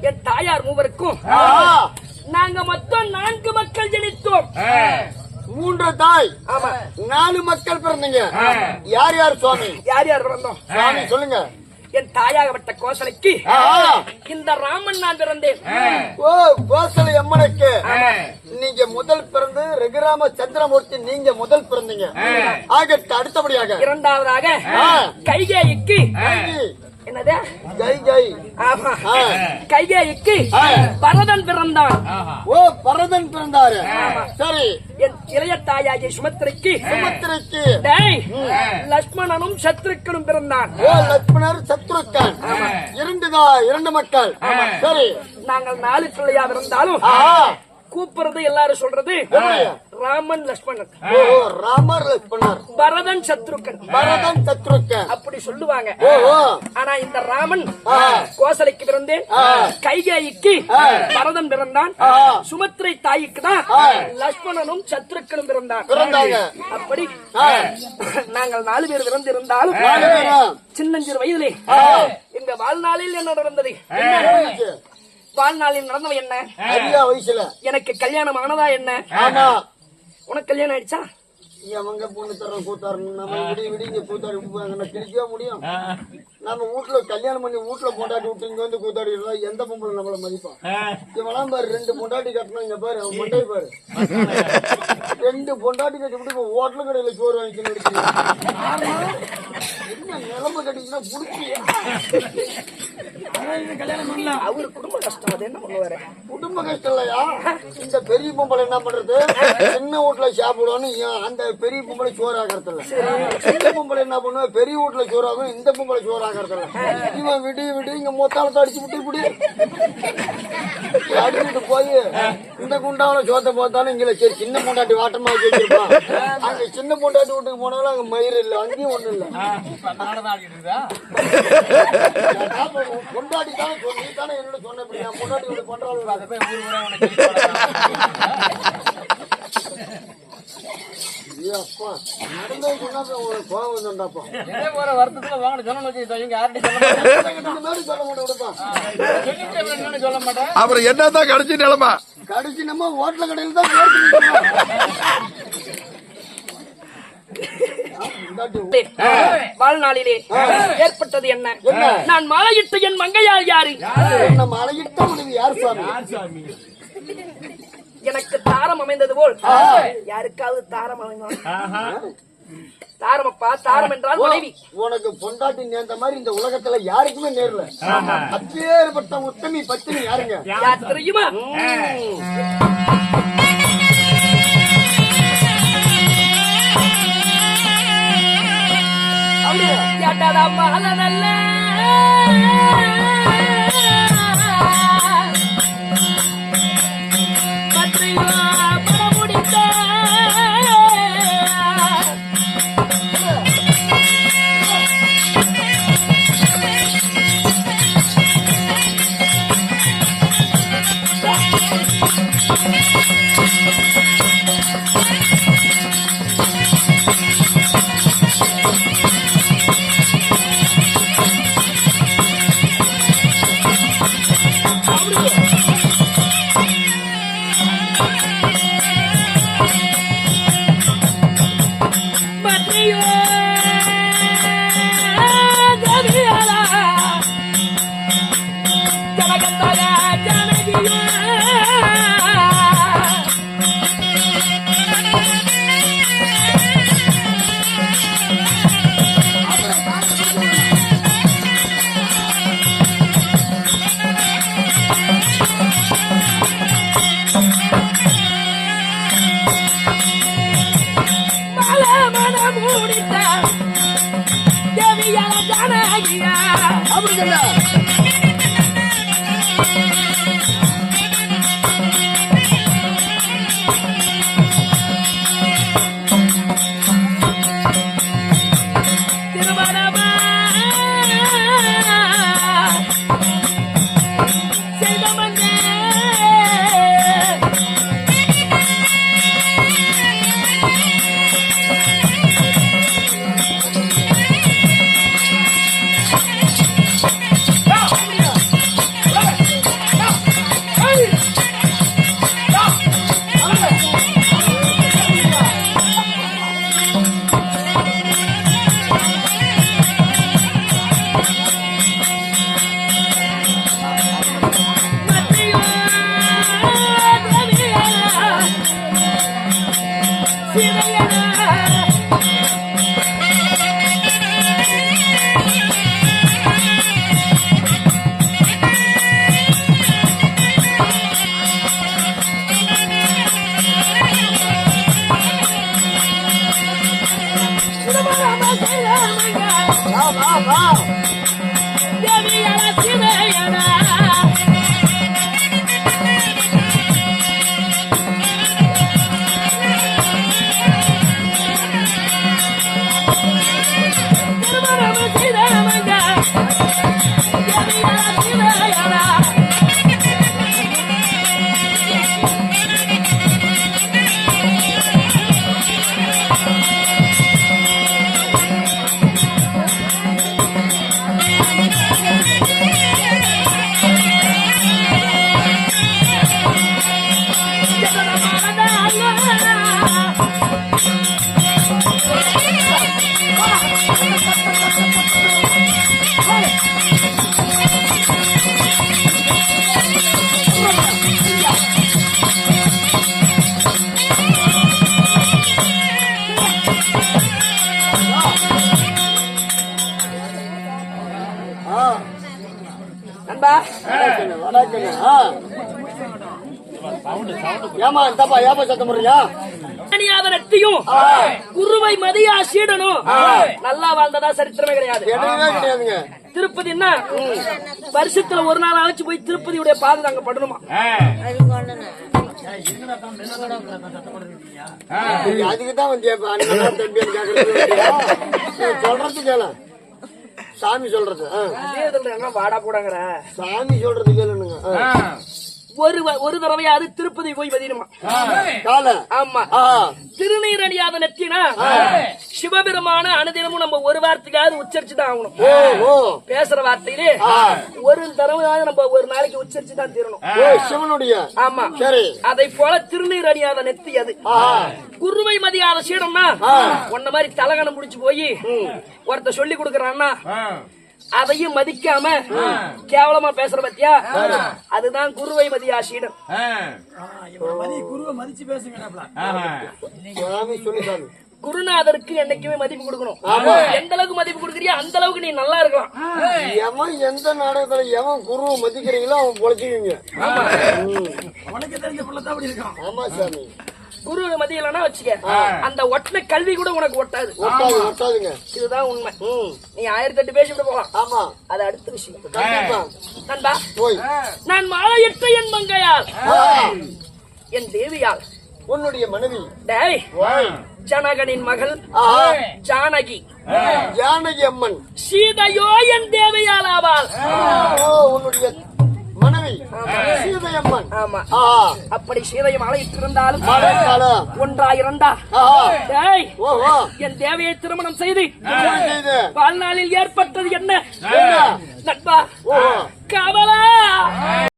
என் தாயார் மூவருக்கும் நாங்க மொத்தம் 4 மக்கள் ஜனித்தோம். 3 தாய், ஆமா 4 மக்கள் பிறந்தீங்க. யார் யார் சுவாமி? யார் யார் பிறந்தோம் சுவாமி சொல்லுங்க. என் தாயாகப்பட்ட கோசலைக்கு இந்த ராமன் நான் பிறந்தேன். ஓ, கோசலை அம்மனுக்கு நீங்க முதல் பிறந்து ரகுராம சந்திரமூர்த்தி நீங்க முதல் பிறந்தீங்க. ஆகட்டு அடுத்தபடியாக இரண்டாவதாக கைகேயிக்கு என்னது கைகேயிக்கு பரதன் பிறந்தான். ஓ, பரதன் பிறந்தாரு. சரி. என் இளைய தாயாகிய சுமத்திரைக்கு லட்சுமணனும் சத்ருக்கனும் பிறந்தான். ஓ, லட்சுமணர் சத்ருக்கன் 2 மக்கள். சரி. நாங்கள் 4 பிள்ளையா இருந்தாலும் கூப்பிடுறது எல்லாரும் சொல்றது ராமன் லட்சுமணன். ராமர் லட்சுமணர், பரதன் சத்ருக்கன், பரதன் சத்ருக்கன் அப்படி சொல்லுவாங்க. ஆனா இந்த ராமன் கோசலைக்கு பிறந்தேன், கைகேயிக்கு பரதன் பிறந்தான், சுமத்திரை தாய்க்கு தான் லட்சுமணனும் சத்ருக்கனும் பிறந்தாங்க. அப்படி நாங்கள் 4 பேர் பிறந்து இருந்தாலும் சின்னஞ்சிறு வயதிலே எங்க வாழ்நாளில் என்ன நடந்தது? வாழ்நாளில் நடந்தவன் என்ன? வயசுல எனக்கு கல்யாணம் ஆனதா என்ன? உனக்கு கல்யாணம் ஆயிடுச்சா? அவங்க பொண்ணு தர கூத்தாரு நம்ம விடிங்க கூத்தாடி கிழிக்கவே முடியும். நம்ம வீட்டுல கல்யாணம் பண்ணி வீட்டுல பொண்டாட்டி விட்டு இங்க வந்து கூத்தாடி எந்த பொம்பளை நம்மள மதிப்பான்? இவெல்லாம் பாரு 2 பொண்டாட்டி கட்டணும். இங்க பாரு அவன் பொண்டாட்டி பாரு 2 பொண்டாட்டி கட்டி விட்டு ஹோட்டல் கடையில சோறு வாங்கிக்கணும். என்ன நிலம கட்டிங்கன்னா புடிச்சியா? அவரு குடும்ப கஷ்டம். அது என்ன பண்ணுவாரு? குடும்ப கஷ்டம் இல்லையா? இந்த பெரிய பொம்பளை என்ன பண்றது? சின்ன வீட்டுல சாப்பிடுவோன்னு அந்த பெரிய பொம்பளை சோறு ஆகிறது இல்ல. சின்ன பொம்பளை என்ன பண்ணுவா? பெரிய வீட்டுல சோறு ஆகும், இந்த பொம்பளை சோறு ஆகிறது இல்ல. இவன் விடு இங்க மொத்தாலத்தை அடிச்சு விட்டு இப்படி அடிச்சுட்டு போய் இந்த குண்டாவில சோத்தை போத்தாலும் இங்க சரி சின்ன பொண்டாட்டி வாட்டமா வச்சிருப்பான். அங்க சின்ன பொண்டாட்டி வீட்டுக்கு போனாலும் அங்க மயிறு இல்ல, அங்கேயும் ஒண்ணு இல்ல. பொண்டாட்டி தானே நீ தானே என்னோட சொன்ன பொண்டாட்டி வீட்டு பண்றாங்க. அப்பா நடந்தது சொன்னா உங்களுக்கு கோவம் வந்துண்டாப்பா. வருத்தத்துல வாங்க சொல்ல மாட்டேன். அப்புறம் என்னதான் கடைசி நிலைமை? கடைசி நம்ம ஹோட்டல் கடையில் தான் வாழ்நாளிலே ஏற்பட்டது என்ன? நான் மாலையிட்ட என் மங்கையார் யாரு? மாலையிட்ட முடிவு யார் சுவாமி? எனக்கு தாரம் அமைந்தது போல் யாருக்காவது தாரம் அமைந்தோம்? தாரமப்பா, தாரம் என்றால் மனைவி. உனக்கு பொண்டாட்டி நேர்ந்த மாதிரி இந்த உலகத்துல யாருக்குமே நேரல. அப்பேற்பட்ட உத்தமி பத்தினி யாருங்க? யார் தெரியுமா? நல்ல மலமன மூடித்த தேவியான ஜானகியா அப்படி சொல்ல திருமணமா செய்த மன்னே நண்பா ஏமா இந்தப்பா ஏப்பா சத்தம் போடுறியா நெத்தியும் குருவை மதியா சீடனும் நல்லா வாழ்ந்ததா சரித்திரமே கிடையாது. என்னவே கிடையாதுங்க. திருப்பதினா வருஷத்துல ஒரு நாள் ஆச்சு போய் திருப்பதியுடைய பாதை அங்க படணுமா. அதுக்குதான் வந்து சொல்றது கேள சாமி சொல்றது வாடா போடாங்கிற சாமி சொல்றது கேளுங்க. ஒரு தடவையாவது திருப்பதி போய் பதினுமா. ஆமா திருநீர் அணியாத நெத்தினா சிவபெருமான அனுதினமும் நம்ம ஒரு வார்த்தைக்காவது உச்சரிச்சுதான் ஆகணும். பேசுற வார்த்தையிலே ஒரு தடவையாவது நம்ம ஒரு நாளைக்கு உச்சரிச்சுதான் தீரணும் சிவனுடைய. ஆமா அதை போல திருநீர் அணியாத நெத்தி அது. குருவை மதியாத சீடம்னா உன்ன மாதிரி தலகணம் முடிச்சு போய் ஒருத்த சொல்லி கொடுக்கறான்னா அதையும் மதிக்காம கேவலமா பேசுற பத்தியா அதுதான் குருவை மதியா சீடம். குருநாதருக்கு என்னைக்குமே மதிப்பு கொடுக்கணும். எந்த அளவுக்கு மதிப்பு கொடுக்கறியோ அந்த அளவுக்கு நீ நல்லா இருக்கலாம். எவன் எந்த நாடகத்துல எவன் குருவை மதிக்கிறீங்களோ அவன் பொழைச்சுவீங்க. ஆமா சாமி குரு மதியலன்னா வச்சுக்க அந்த ஒட்டின கல்வி கூட உனக்கு ஒட்டாது. ஒட்டாதுங்க. இதுதான் உண்மை. நீ 1008 பேசிட்டு போகலாம். ஆமா அது அடுத்த விஷயம். நண்பா போய் நான் மாலையிட்ட என் மங்கையால் என் தேவியால் உன்னுடைய மனைவி டேய் ஜனகனின் மகள் ஜானகி ஜானகி அம்மன் சீதையோ என் தேவியால் ஆவாள். உன்னுடைய மனைவி சீதையம்மன். ஆமா அப்படி சீதையை மாலையிட்டு இருந்தாலும் ஒன்றா இரண்டா என் தேவையை திருமணம் செய்து வாழ்நாளில் ஏற்பட்டது என்ன நண்பா கவலை